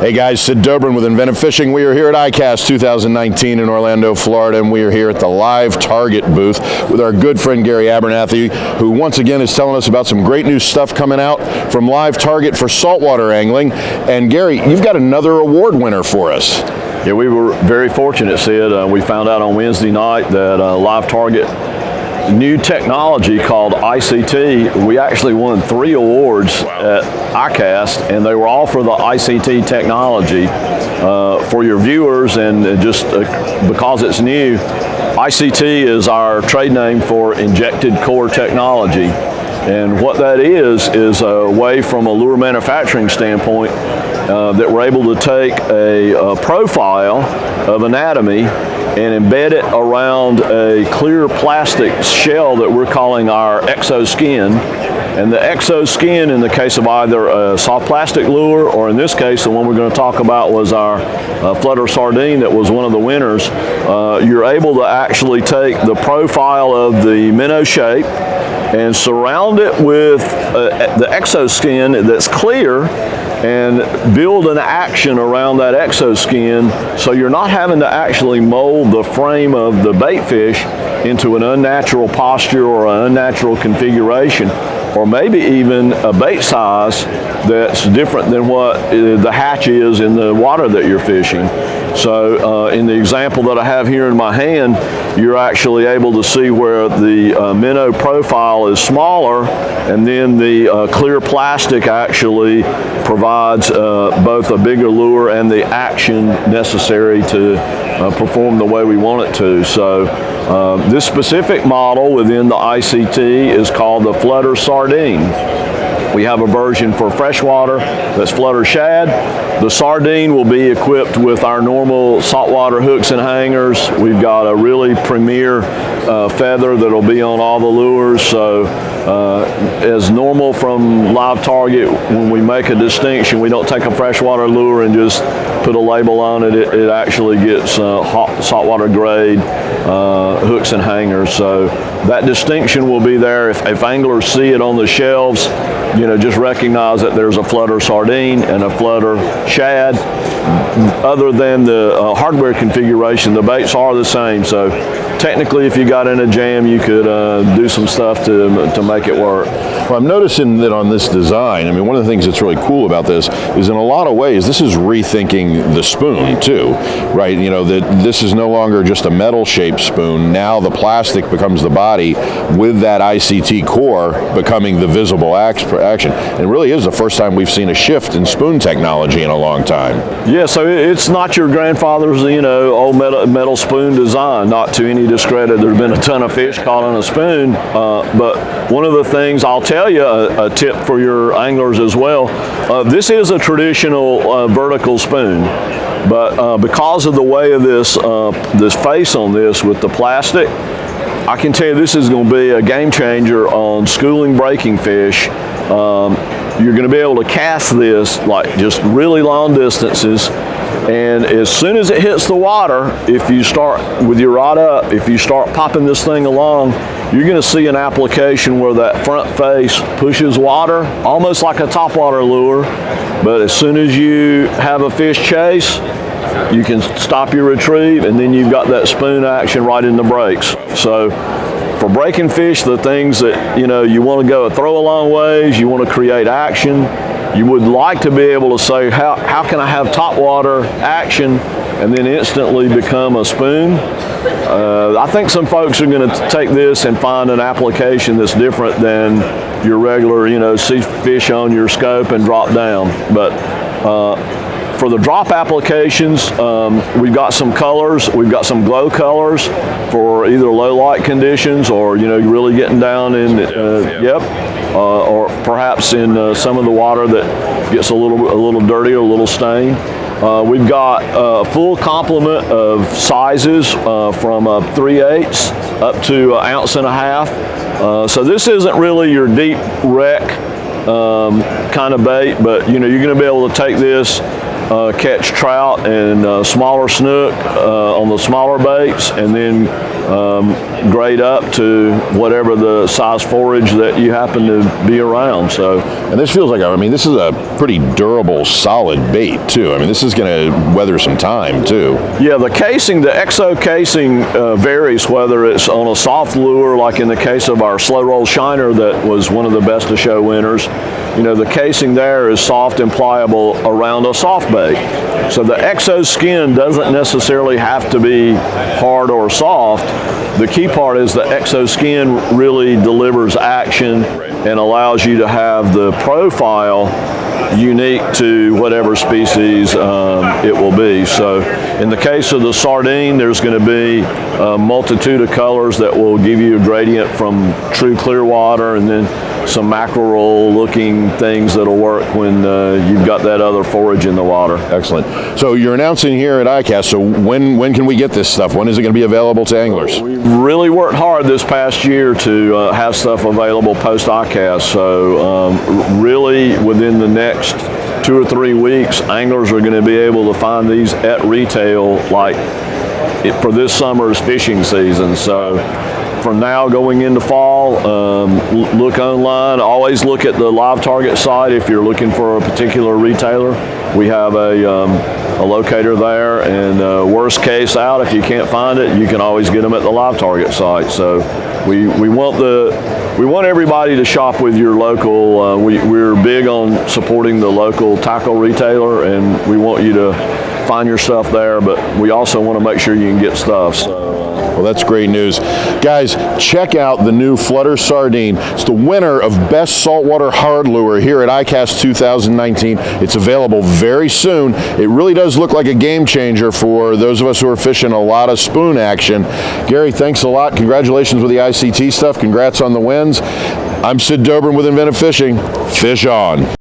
Hey guys, Sid Dobrin with Inventive Fishing. We are here at ICAST 2019 in Orlando, Florida, and we are here at the LiveTarget booth with our good friend Gary Abernathy, who once again is telling us about some great new stuff coming out from LiveTarget for saltwater angling. And Gary, you've got another award winner for us. Yeah, we were very fortunate, Sid. We found out on Wednesday night that LiveTarget new technology called ICT, we actually won 3 awards at ICAST, and they were all for the ICT technology. For your viewers, and just because it's new, ICT is our trade name for Injected Core Technology. And what that is a way from a lure manufacturing standpoint that we're able to take a profile of anatomy and embed it around a clear plastic shell that we're calling our EXO Skin. And the EXO Skin, in the case of either a soft plastic lure, or in this case, the one we're going to talk about was our Flutter Sardine that was one of the winners, you're able to actually take the profile of the minnow shape and surround it with the EXO Skin that's clear, and build an action around that EXO Skin, so you're not having to actually mold the frame of the bait fish into an unnatural posture or an unnatural configuration, or maybe even a bait size that's different than what the hatch is in the water that you're fishing. So in the example that I have here in my hand, you're actually able to see where the minnow profile is smaller, and then the clear plastic actually provides both a bigger lure and the action necessary to perform the way we want it to. So this specific model within the ICT is called the Flutter Sardine. We have a version for freshwater that's Flutter Shad. The Sardine will be equipped with our normal saltwater hooks and hangers. We've got a really premier feather that'll be on all the lures. So as normal from LiveTarget, when we make a distinction, we don't take a freshwater lure and just put a label on it. It actually gets saltwater grade hooks and hangers. So that distinction will be there. If anglers see it on the shelves, just recognize that there's a Flutter Sardine and a Flutter Shad. Other than the hardware configuration, the baits are the same. So technically, if you got in a jam, you could do some stuff to make it work. Well, I'm noticing that on this design, I mean, one of the things that's really cool about this is in a lot of ways, this is rethinking the spoon too, right? That this is no longer just a metal shaped spoon. Now the plastic becomes the body, with that ICT core becoming the visible action. And it really is the first time we've seen a shift in spoon technology in a long time. Yeah, so it's not your grandfather's, old metal spoon design, not to any discredit. There's been a ton of fish caught on a spoon, but one of the things I'll tell you, a tip for your anglers as well, this is a traditional vertical spoon, but because of the way of this face on this with the plastic, I can tell you this is going to be a game changer on schooling breaking fish. You're going to be able to cast this like just really long distances, and as soon as it hits the water, if you start with your rod up, if you start popping this thing along, you're going to see an application where that front face pushes water, almost like a topwater lure, but as soon as you have a fish chase, you can stop your retrieve, and then you've got that spoon action right in the brakes. So for breaking fish, the things that you want to go throw a long ways, you want to create action, you would like to be able to say, how can I have topwater action and then instantly become a spoon? I think some folks are going to take this and find an application that's different than your regular, see fish on your scope and drop down. But for the drop applications, we've got some colors. We've got some glow colors for either low light conditions, or you're really getting down in, or perhaps in some of the water that gets a little dirty or a little stained. We've got a full complement of sizes from 3/8 up to 1.5 ounces. So this isn't really your deep wreck kind of bait, but you're going to be able to take this, catch trout and smaller snook on the smaller baits, and then grade up to whatever the size forage that you happen to be around. So, and this feels like, I mean, this is a pretty durable, solid bait too. I mean, this is going to weather some time too. Yeah, the casing, the EXO casing varies whether it's on a soft lure, like in the case of our slow roll shiner that was one of the best of show winners. You know, the casing there is soft and pliable around a soft bait. So the EXO Skin doesn't necessarily have to be hard or soft. The key part is the EXO Skin really delivers action and allows you to have the profile unique to whatever species it will be. So in the case of the sardine, there's going to be a multitude of colors that will give you a gradient from true clear water, and then some mackerel looking things that'll work when you've got that other forage in the water. Excellent. So you're announcing here at ICAST, so when can we get this stuff? When is it going to be available to anglers? We really worked hard this past year to have stuff available post ICAST. So really within the next 2 or 3 weeks, anglers are going to be able to find these at retail, like for this summer's fishing season. So from now going into fall, look online. Always look at the LiveTarget site if you're looking for a particular retailer. We have a locator there, and worst case out, if you can't find it, you can always get them at the LiveTarget site. So we want everybody to shop with your local. We're big on supporting the local tackle retailer, and we want you to find your stuff there, but we also want to make sure you can get stuff. So. Well, that's great news. Guys, check out the new Flutter Sardine. It's the winner of Best Saltwater Hard Lure here at ICAST 2019. It's available very soon. It really does look like a game changer for those of us who are fishing a lot of spoon action. Gary, thanks a lot. Congratulations with the ICT stuff. Congrats on the wins. I'm Sid Dobrin with Inventive Fishing. Fish on.